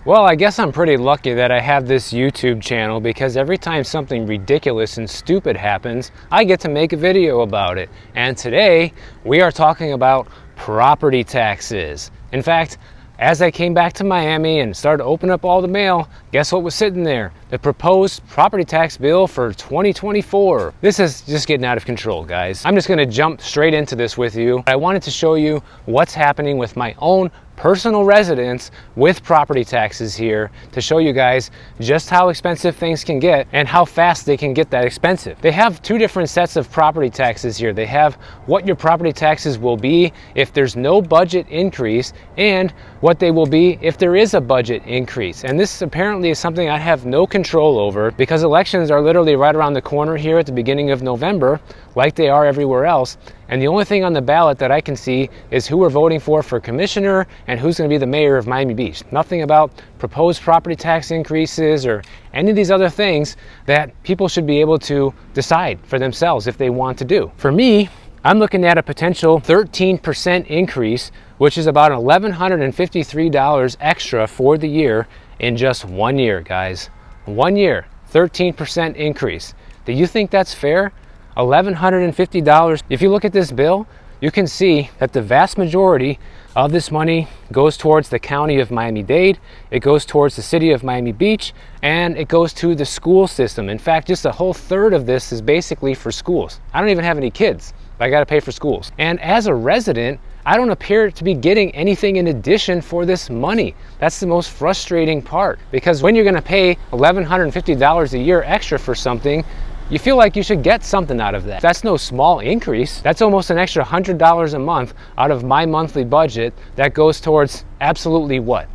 Well, I guess I'm pretty lucky that I have this YouTube channel, because every time something ridiculous and stupid happens, I get to make a video about it. And today, we are talking about property taxes. In fact, as I came back to Miami and started to open up all the mail, guess what was sitting there? The proposed property tax bill for 2024. This is just getting out of control, guys. I'm just gonna jump straight into this with you. I wanted to show you what's happening with my own personal residence with property taxes here, to show you guys just how expensive things can get and how fast they can get that expensive. They have two different sets of property taxes here. They have what your property taxes will be if there's no budget increase, and what they will be if there is a budget increase. And this apparently is something I have no control over, because elections are literally right around the corner here at the beginning of November, like they are everywhere else. And the only thing on the ballot that I can see is who we're voting for commissioner and who's going to be the mayor of Miami Beach. Nothing about proposed property tax increases or any of these other things that people should be able to decide for themselves if they want to do. For me, I'm looking at a potential 13% increase, which is about $1,153 extra for the year in just 1 year, guys. 1 year, 13% increase. Do you think that's fair? $1,150. If you look at this bill, you can see that the vast majority of this money goes towards the county of Miami-Dade, it goes towards the city of Miami Beach, and it goes to the school system. In fact, just a whole third of this is basically for schools. I don't even have any kids, but I gotta pay for schools. And as a resident, I don't appear to be getting anything in addition for this money. That's the most frustrating part, because when you're gonna pay $1,150 a year extra for something, you feel like you should get something out of that. That's no small increase. That's almost an extra $100 a month out of my monthly budget that goes towards absolutely what?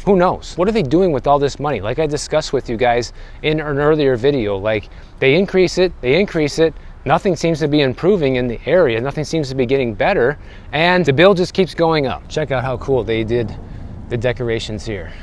Who knows? What are they doing with all this money? Like I discussed with you guys in an earlier video, like they increase it, nothing seems to be improving in the area, nothing seems to be getting better, and the bill just keeps going up. Check out how cool they did the decorations here.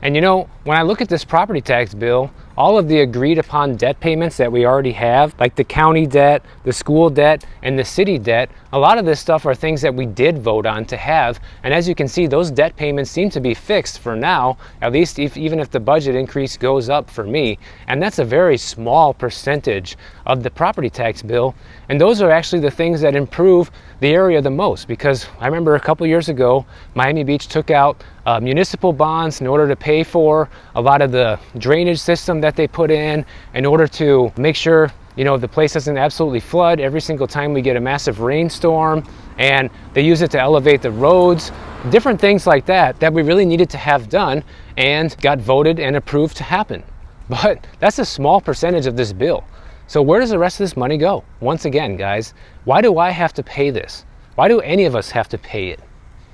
And you know, when I look at this property tax bill, all of the agreed upon debt payments that we already have, like the county debt, the school debt, and the city debt, a lot of this stuff are things that we did vote on to have. And as you can see, those debt payments seem to be fixed for now, at least even if the budget increase goes up for me. And that's a very small percentage of the property tax bill. And those are actually the things that improve the area the most, because I remember a couple years ago, Miami Beach took out municipal bonds in order to pay for a lot of the drainage system that they put in order to make sure, you know, the place doesn't absolutely flood every single time we get a massive rainstorm. And they use it to elevate the roads, different things like that we really needed to have done and got voted and approved to happen. But that's a small percentage of this bill. So where does the rest of this money go? Once again, guys, why do I have to pay this? Why do any of us have to pay it?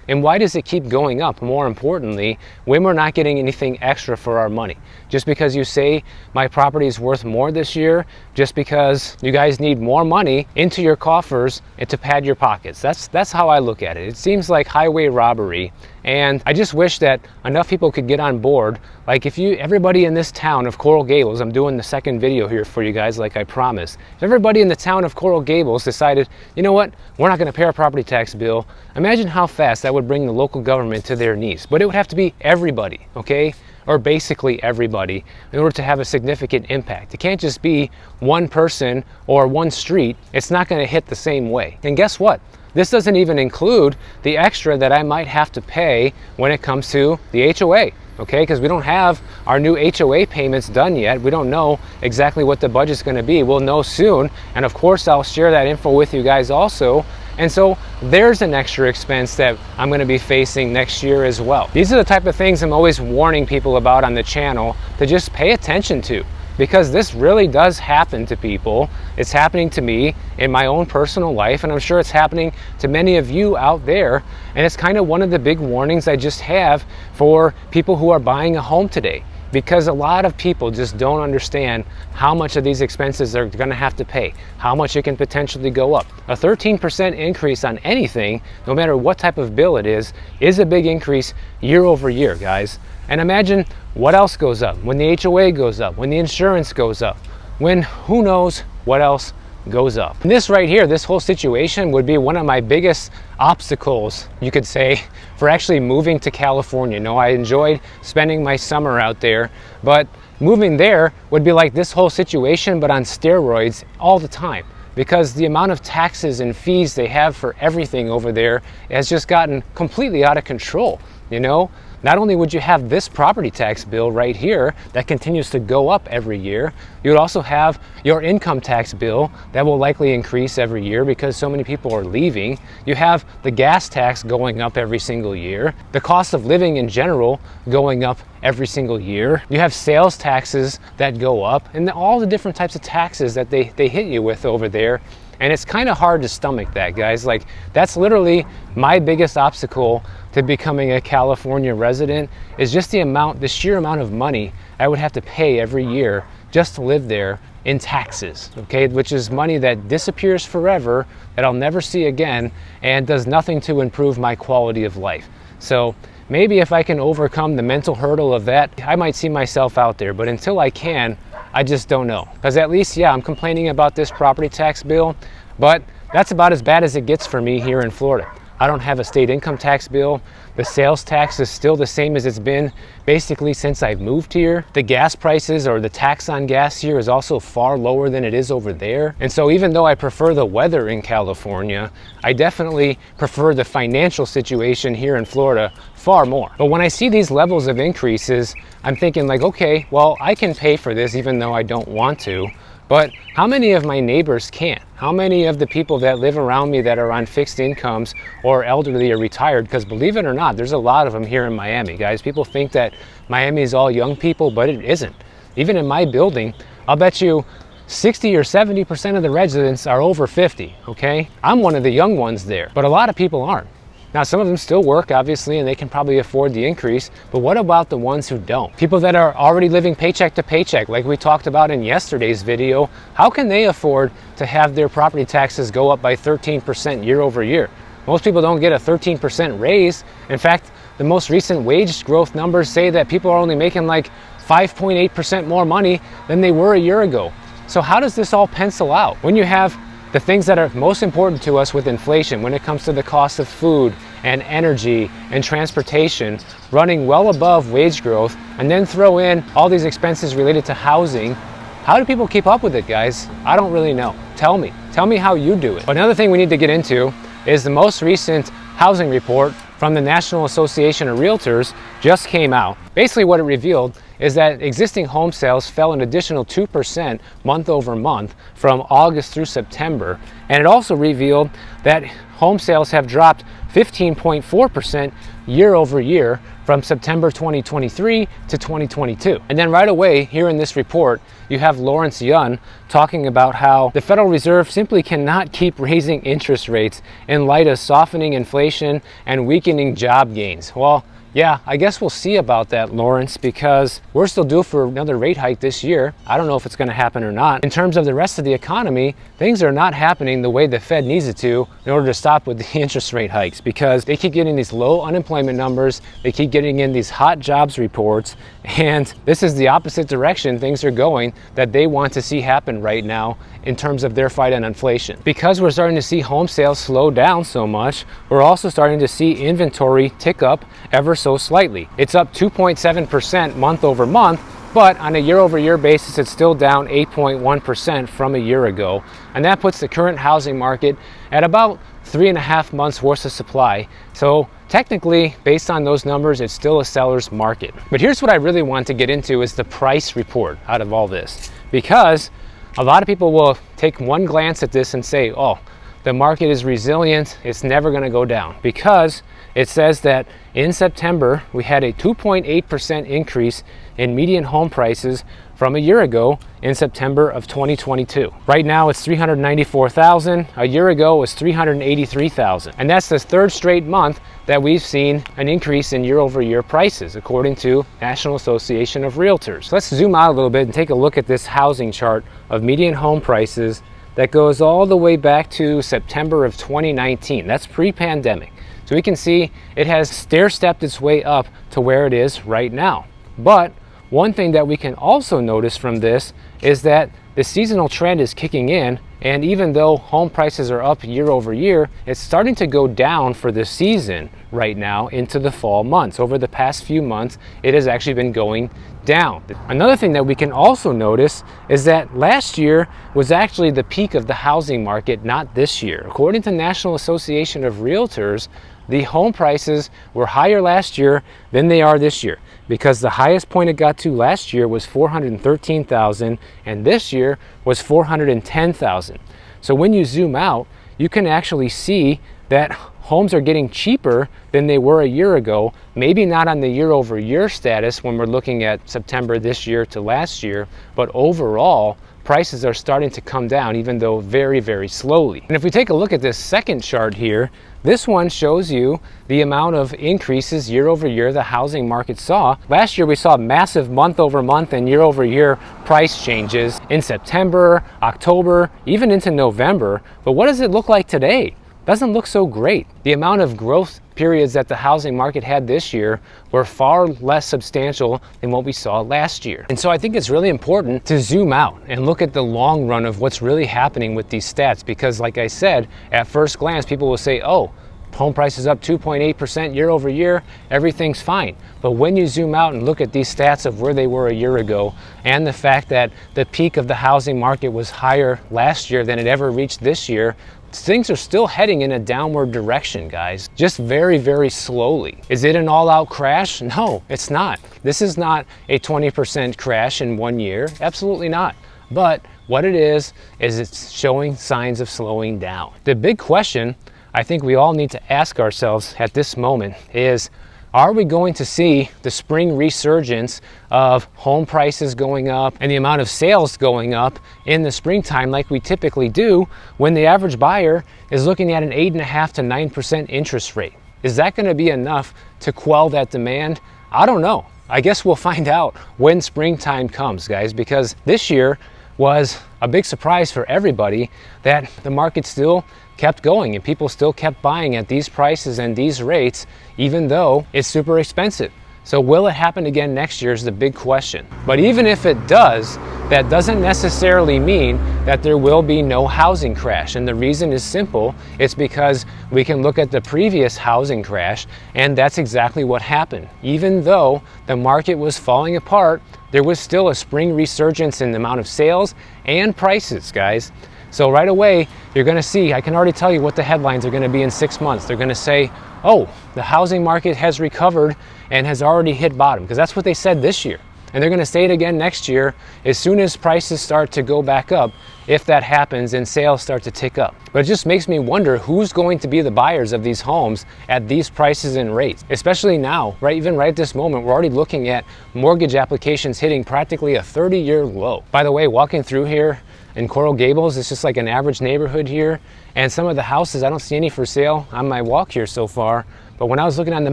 And why does it keep going up, more importantly, when we're not getting anything extra for our money? Just because you say my property is worth more this year, just because you guys need more money into your coffers and to pad your pockets. That's how I look at it. It seems like highway robbery. And I just wish that enough people could get on board. Like everybody in this town of Coral Gables, I'm doing the second video here for you guys like I promised. If everybody in the town of Coral Gables decided, you know what, we're not gonna pay our property tax bill, imagine how fast that would bring the local government to their knees. But it would have to be everybody, okay? Or basically everybody, in order to have a significant impact. It can't just be one person or one street. It's not gonna hit the same way. And guess what? This doesn't even include the extra that I might have to pay when it comes to the HOA, okay? Because we don't have our new HOA payments done yet. We don't know exactly what the budget's gonna be. We'll know soon. And of course, I'll share that info with you guys also. And so there's an extra expense that I'm gonna be facing next year as well. These are the type of things I'm always warning people about on the channel to just pay attention to, because this really does happen to people. It's happening to me in my own personal life, and I'm sure it's happening to many of you out there. And it's kind of one of the big warnings I just have for people who are buying a home today. because a lot of people just don't understand how much of these expenses they're going to have to pay, how much it can potentially go up. A 13% increase on anything, no matter what type of bill it is a big increase year over year, guys. And imagine what else goes up when the HOA goes up, when the insurance goes up, when who knows what else goes up. And this right here, this whole situation would be one of my biggest obstacles, you could say, for actually moving to California. No, I enjoyed spending my summer out there, but moving there would be like this whole situation, but on steroids all the time, because the amount of taxes and fees they have for everything over there has just gotten completely out of control, you know? Not only would you have this property tax bill right here that continues to go up every year, you would also have your income tax bill that will likely increase every year because so many people are leaving. You have the gas tax going up every single year, the cost of living in general going up every single year. You have sales taxes that go up, and all the different types of taxes that they hit you with over there. And it's kind of hard to stomach that, guys. Like, that's literally my biggest obstacle to becoming a California resident, is just the sheer amount of money I would have to pay every year just to live there in taxes, okay? Which is money that disappears forever, that I'll never see again, and does nothing to improve my quality of life. So maybe if I can overcome the mental hurdle of that, I might see myself out there. But until I can, I just don't know. Because at least, yeah, I'm complaining about this property tax bill, but that's about as bad as it gets for me here in Florida. I don't have a state income tax bill. The sales tax is still the same as it's been basically since I've moved here. The gas prices, or the tax on gas here, is also far lower than it is over there. And so even though I prefer the weather in California, I definitely prefer the financial situation here in Florida far more. But when I see these levels of increases, I'm thinking like, okay, well, I can pay for this even though I don't want to. But how many of my neighbors can't? How many of the people that live around me that are on fixed incomes or elderly or retired? Because believe it or not, there's a lot of them here in Miami, guys. People think that Miami is all young people, but it isn't. Even in my building, I'll bet you 60 or 70% of the residents are over 50, okay? I'm one of the young ones there, but a lot of people aren't. Now, some of them still work, obviously, and they can probably afford the increase, but what about the ones who don't? People that are already living paycheck to paycheck, like we talked about in yesterday's video, how can they afford to have their property taxes go up by 13% year over year? Most people don't get a 13% raise. In fact, the most recent wage growth numbers say that people are only making like 5.8% more money than they were a year ago. So how does this all pencil out? When you have the things that are most important to us with inflation, when it comes to the cost of food and energy and transportation, running well above wage growth, and then throw in all these expenses related to housing, how do people keep up with it, guys? I don't really know. Tell me how you do it. But another thing we need to get into is the most recent housing report from the National Association of Realtors just came out. Basically what it revealed is that existing home sales fell an additional 2% month over month from August through September. And it also revealed that home sales have dropped 15.4% year over year from September 2023 to 2022. And then right away, here in this report, you have Lawrence Yun talking about how the Federal Reserve simply cannot keep raising interest rates in light of softening inflation and weakening job gains. Well, yeah, I guess we'll see about that, Lawrence, because we're still due for another rate hike this year. I don't know if it's going to happen or not. In terms of the rest of the economy, things are not happening the way the Fed needs it to in order to stop with the interest rate hikes, because they keep getting these low unemployment numbers, they keep getting in these hot jobs reports, and this is the opposite direction things are going that they want to see happen right now in terms of their fight on inflation. Because we're starting to see home sales slow down so much, we're also starting to see inventory tick up ever so slightly. It's up 2.7% month over month, but on a year over year basis, it's still down 8.1% from a year ago. And that puts the current housing market at about 3.5 months worth of supply. So technically, based on those numbers, it's still a seller's market. But here's what I really want to get into is the price report out of all this, because a lot of people will take one glance at this and say, oh, the market is resilient, it's never going to go down, because it says that in September we had a 2.8% increase in median home prices from a year ago in September of 2022. Right now it's 394,000. A year ago it was 383,000. And that's the third straight month that we've seen an increase in year-over-year prices, according to National Association of Realtors. Let's zoom out a little bit and take a look at this housing chart of median home prices that goes all the way back to September of 2019. That's pre-pandemic. So we can see it has stair-stepped its way up to where it is right now. But one thing that we can also notice from this is that the seasonal trend is kicking in, and even though home prices are up year over year, it's starting to go down for the season right now into the fall months. Over the past few months, it has actually been going down. Another thing that we can also notice is that last year was actually the peak of the housing market, not this year. According to National Association of Realtors, the home prices were higher last year than they are this year, because the highest point it got to last year was 413,000 and this year was 410,000. So when you zoom out, you can actually see that homes are getting cheaper than they were a year ago. Maybe not on the year-over-year status when we're looking at September this year to last year, but overall prices are starting to come down, even though very, very slowly. And if we take a look at this second chart here, this one shows you the amount of increases year over year the housing market saw. Last year we saw massive month over month and year over year price changes in September, October, even into November. But what does it look like today? Doesn't look so great. The amount of growth periods that the housing market had this year were far less substantial than what we saw last year. And so I think it's really important to zoom out and look at the long run of what's really happening with these stats, because like I said, at first glance, people will say, oh, home prices up 2.8% year over year, everything's fine. But when you zoom out and look at these stats of where they were a year ago, and the fact that the peak of the housing market was higher last year than it ever reached this year, things are still heading in a downward direction, guys, just very, very slowly. Is it an all-out crash? No, it's not. This is not a 20% crash in 1 year, absolutely not. But what it is it's showing signs of slowing down. The big question I think we all need to ask ourselves at this moment is, are we going to see the spring resurgence of home prices going up and the amount of sales going up in the springtime like we typically do when the average buyer is looking at an 8.5% to 9% interest rate? Is that going to be enough to quell that demand? I don't know. I guess we'll find out when springtime comes, guys, because this year was a big surprise for everybody that the market still kept going and people still kept buying at these prices and these rates, even though it's super expensive. So will it happen again next year is the big question. But even if it does, that doesn't necessarily mean that there will be no housing crash. And the reason is simple. It's because we can look at the previous housing crash, and that's exactly what happened. Even though the market was falling apart, there was still a spring resurgence in the amount of sales and prices, guys. So right away, you're going to see, I can already tell you what the headlines are going to be in 6 months. They're going to say, oh, the housing market has recovered and has already hit bottom, because that's what they said this year. And they're going to say it again next year as soon as prices start to go back up, if that happens, and sales start to tick up. But it just makes me wonder who's going to be the buyers of these homes at these prices and rates, especially now, right? Even right at this moment, we're already looking at mortgage applications hitting practically a 30-year low. By the way, walking through here in Coral Gables, it's just like an average neighborhood here. And some of the houses, I don't see any for sale on my walk here so far. But when I was looking on the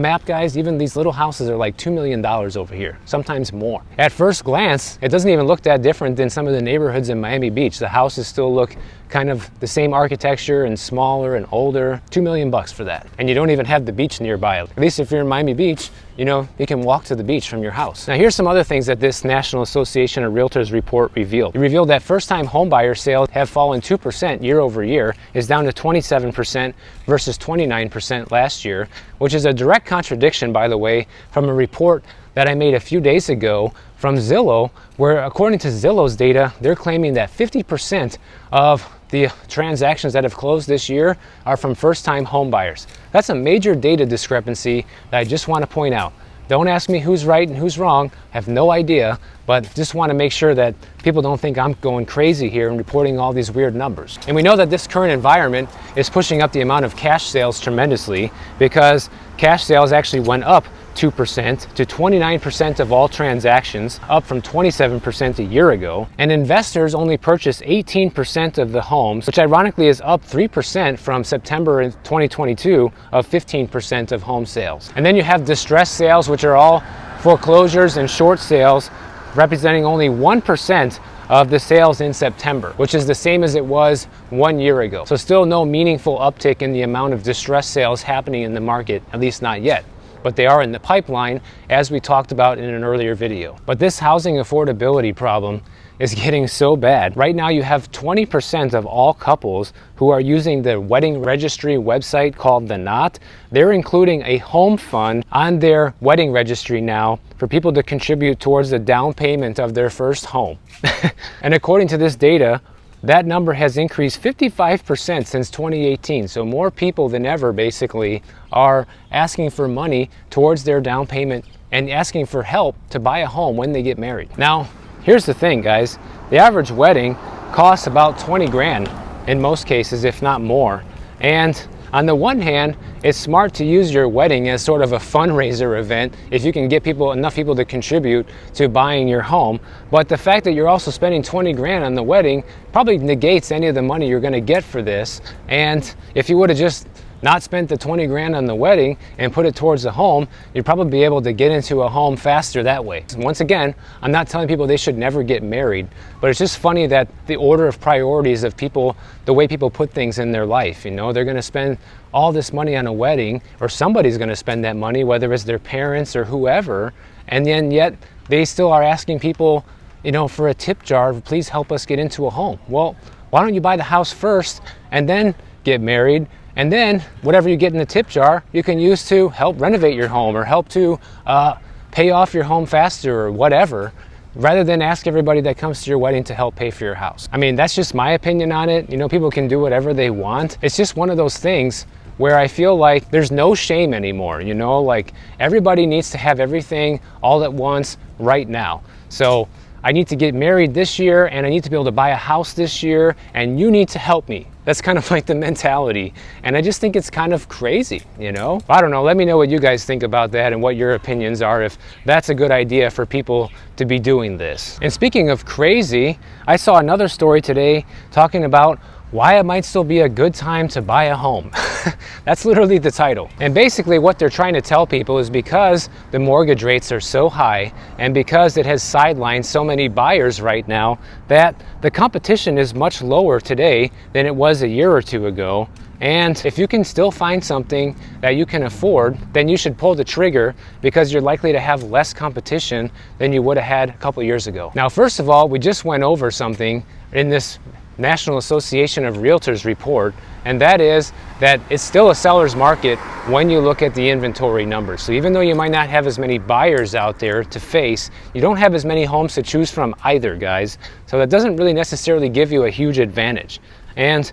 map, guys, even these little houses are like $2 million over here, sometimes more. At first glance, it doesn't even look that different than some of the neighborhoods in Miami Beach. The houses still look kind of the same architecture and smaller and older. $2 million for that. And you don't even have the beach nearby. At least if you're in Miami Beach, you know, you can walk to the beach from your house. Now here's some other things that this National Association of Realtors report revealed. It revealed that first-time homebuyer sales have fallen 2% year over year, is down to 27% versus 29% last year, which is a direct contradiction, by the way, from a report that I made a few days ago from Zillow, where according to Zillow's data, they're claiming that 50% of the transactions that have closed this year are from first-time home buyers. That's a major data discrepancy that I just want to point out. Don't ask me who's right and who's wrong. I have no idea, but just want to make sure that people don't think I'm going crazy here and reporting all these weird numbers. And we know that this current environment is pushing up the amount of cash sales tremendously, because cash sales actually went up 2% to 29% of all transactions, up from 27% a year ago. And investors only purchased 18% of the homes, which ironically is up 3% from September 2022 of 15% of home sales. And then you have distressed sales, which are all foreclosures and short sales, representing only 1% of the sales in September, which is the same as it was 1 year ago. So still no meaningful uptick in the amount of distressed sales happening in the market, at least not yet. But they are in the pipeline, as we talked about in an earlier video. But this housing affordability problem is getting so bad. Right now you have 20% of all couples who are using the wedding registry website called The Knot. They're including a home fund on their wedding registry now for people to contribute towards the down payment of their first home. And according to this data, that number has increased 55% since 2018. So more people than ever basically are asking for money towards their down payment and asking for help to buy a home when they get married. Now, here's the thing, guys. The average wedding costs about 20 grand in most cases, if not more. And on the one hand, it's smart to use your wedding as sort of a fundraiser event if you can get enough people to contribute to buying your home. But the fact that you're also spending 20 grand on the wedding probably negates any of the money you're going to get for this. And if you would have just not spent the 20 grand on the wedding and put it towards the home, you'd probably be able to get into a home faster that way. Once again, I'm not telling people they should never get married, but it's just funny that the order of priorities of people, the way people put things in their life, you know, they're gonna spend all this money on a wedding, or somebody's gonna spend that money, whether it's their parents or whoever, and then yet they still are asking people, you know, for a tip jar, please help us get into a home. Well, why don't you buy the house first and then get married? And then whatever you get in the tip jar, you can use to help renovate your home or help to pay off your home faster or whatever, rather than ask everybody that comes to your wedding to help pay for your house. I mean, that's just my opinion on it. You know, people can do whatever they want. It's just one of those things where I feel like there's no shame anymore, you know, like everybody needs to have everything all at once right now. So I need to get married this year and I need to be able to buy a house this year and you need to help me. That's kind of like the mentality. And I just think it's kind of crazy, you know? I don't know, let me know what you guys think about that and what your opinions are, if that's a good idea for people to be doing this. And speaking of crazy, I saw another story today talking about why it might still be a good time to buy a home. That's literally the title. And basically what they're trying to tell people is because the mortgage rates are so high and because it has sidelined so many buyers right now, that the competition is much lower today than it was a year or two ago. And if you can still find something that you can afford, then you should pull the trigger because you're likely to have less competition than you would have had a couple years ago. Now, first of all, we just went over something in this National Association of Realtors report, and that is that it's still a seller's market when you look at the inventory numbers. So even though you might not have as many buyers out there to face, you don't have as many homes to choose from either, guys. So that doesn't really necessarily give you a huge advantage. And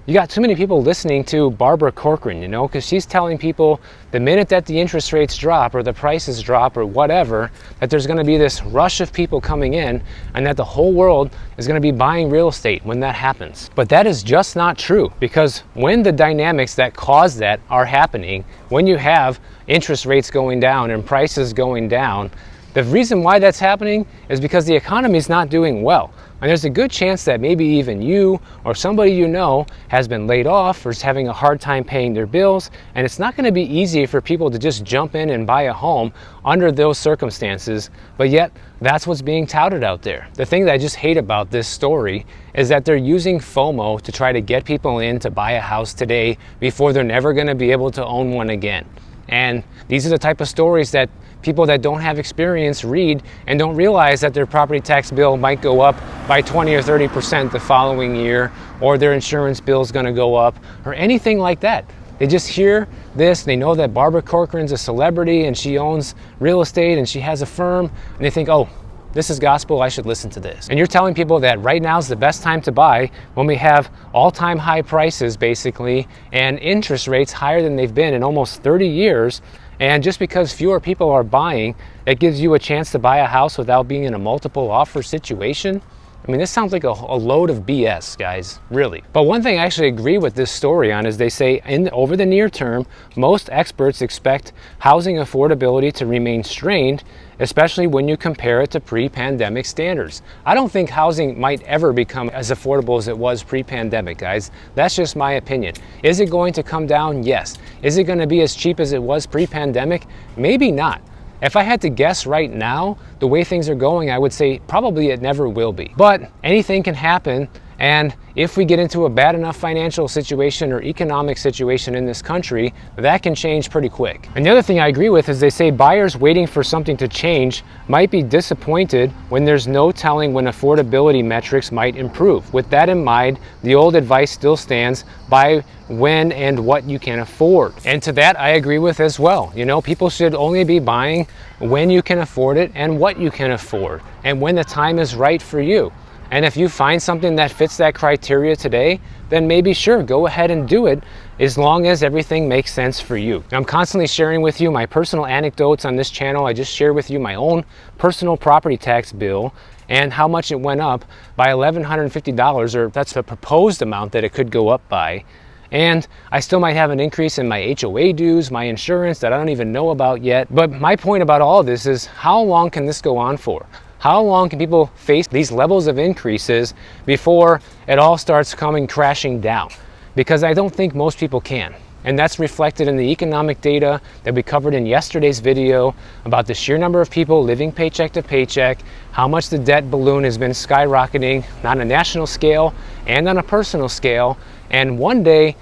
you got too many people listening to Barbara Corcoran, you know, because she's telling people the minute that the interest rates drop or the prices drop or whatever, that there's going to be this rush of people coming in and that the whole world is going to be buying real estate when that happens. But that is just not true, because when the dynamics that cause that are happening, when you have interest rates going down and prices going down, the reason why that's happening is because the economy is not doing well. And there's a good chance that maybe even you or somebody you know has been laid off or is having a hard time paying their bills. And it's not going to be easy for people to just jump in and buy a home under those circumstances. But yet, that's what's being touted out there. The thing that I just hate about this story is that they're using FOMO to try to get people in to buy a house today before they're never going to be able to own one again. And these are the type of stories that people that don't have experience read and don't realize that their property tax bill might go up by 20 or 30% the following year, or their insurance bill is going to go up, or anything like that. They just hear this, they know that Barbara Corcoran's a celebrity and she owns real estate and she has a firm, and they think, oh, this is gospel, I should listen to this. And you're telling people that right now is the best time to buy when we have all-time high prices basically and interest rates higher than they've been in almost 30 years. And just because fewer people are buying, it gives you a chance to buy a house without being in a multiple offer situation. I mean, this sounds like a load of BS, guys, really. But one thing I actually agree with this story on is they say over the near term, most experts expect housing affordability to remain strained, especially when you compare it to pre-pandemic standards. I don't think housing might ever become as affordable as it was pre-pandemic, guys. That's just my opinion. Is it going to come down? Yes. Is it going to be as cheap as it was pre-pandemic? Maybe not. If I had to guess right now, the way things are going, I would say probably it never will be. But anything can happen, and if we get into a bad enough financial situation or economic situation in this country, that can change pretty quick. And the other thing I agree with is they say buyers waiting for something to change might be disappointed when there's no telling when affordability metrics might improve. With that in mind, the old advice still stands: buy when and what you can afford. And to that I agree with as well. You know, people should only be buying when you can afford it and what you can afford and when the time is right for you. And if you find something that fits that criteria today, then maybe sure, go ahead and do it, as long as everything makes sense for you. I'm constantly sharing with you my personal anecdotes on this channel. I just shared with you my own personal property tax bill and how much it went up by $1,150, or that's the proposed amount that it could go up by. And I still might have an increase in my HOA dues, my insurance that I don't even know about yet. But my point about all of this is, how long can this go on for? How long can people face these levels of increases before it all starts coming crashing down? Because I don't think most people can. And that's reflected in the economic data that we covered in yesterday's video about the sheer number of people living paycheck to paycheck, how much the debt balloon has been skyrocketing on a national scale and on a personal scale. And one day,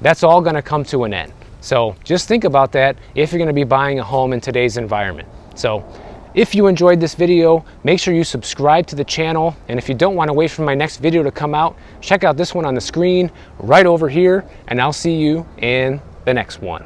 that's all going to come to an end. So just think about that if you're going to be buying a home in today's environment. So if you enjoyed this video, make sure you subscribe to the channel. And if you don't want to wait for my next video to come out, check out this one on the screen right over here, and I'll see you in the next one.